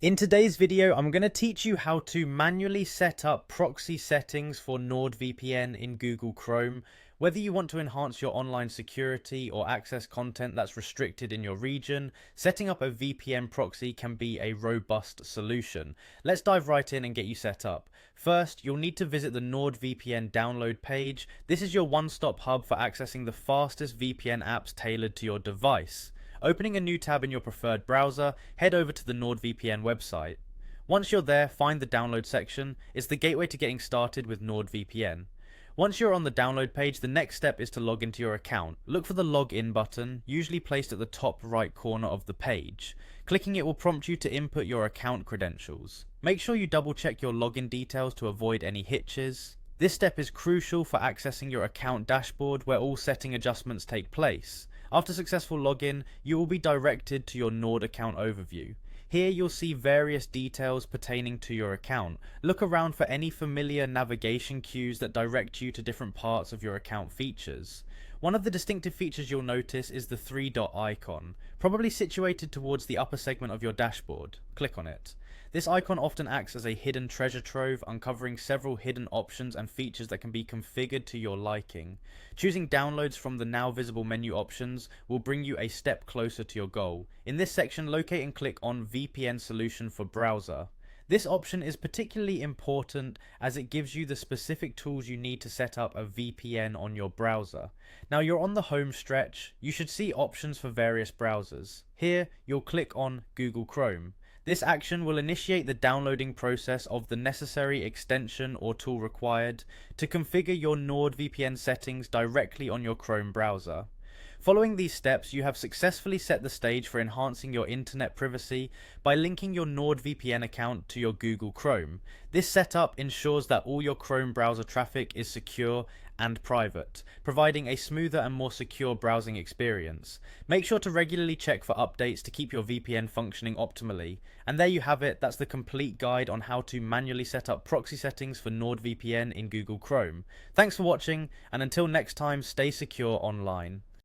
In today's video, I'm going to teach you how to manually set up proxy settings for Nordvpn in Google Chrome. Whether you want to enhance your online security or access content that's restricted in your region, setting up a VPN proxy can be a robust solution. Let's dive right in and get you set up. First, you'll need to visit the Nordvpn download page. This is your one-stop hub for accessing the fastest VPN apps tailored to your device. Opening a new tab in your preferred browser, head over to the Nordvpn website. Once you're there, find the download section. It's the gateway to getting started with Nordvpn. Once you're on the download page, the next step is to log into your account. Look for the login button, usually placed at the top right corner of the page. Clicking it will prompt you to input your account credentials. Make sure you double check your login details to avoid any hitches. This step is crucial for accessing your account dashboard where all setting adjustments take place. After successful login, you will be directed to your Nord account overview. Here you'll see various details pertaining to your account. Look around for any familiar navigation cues that direct you to different parts of your account features. One of the distinctive features you'll notice is the three-dot icon, probably situated towards the upper segment of your dashboard. Click on it. This icon often acts as a hidden treasure trove, uncovering several hidden options and features that can be configured to your liking. Choosing downloads from the now visible menu options will bring you a step closer to your goal. In this section, locate and click on VPN solution for browser. This option is particularly important as it gives you the specific tools you need to set up a VPN on your browser. Now you're on the home stretch, you should see options for various browsers. Here, you'll click on Google Chrome. This action will initiate the downloading process of the necessary extension or tool required to configure your Nordvpn settings directly on your Chrome browser. Following these steps, you have successfully set the stage for enhancing your internet privacy by linking your Nordvpn account to your Google Chrome. This setup ensures that all your Chrome browser traffic is secure and private, providing a smoother and more secure browsing experience. Make sure to regularly check for updates to keep your VPN functioning optimally. And there you have it, that's the complete guide on how to manually set up proxy settings for Nordvpn in Google Chrome. Thanks for watching, and until next time, stay secure online.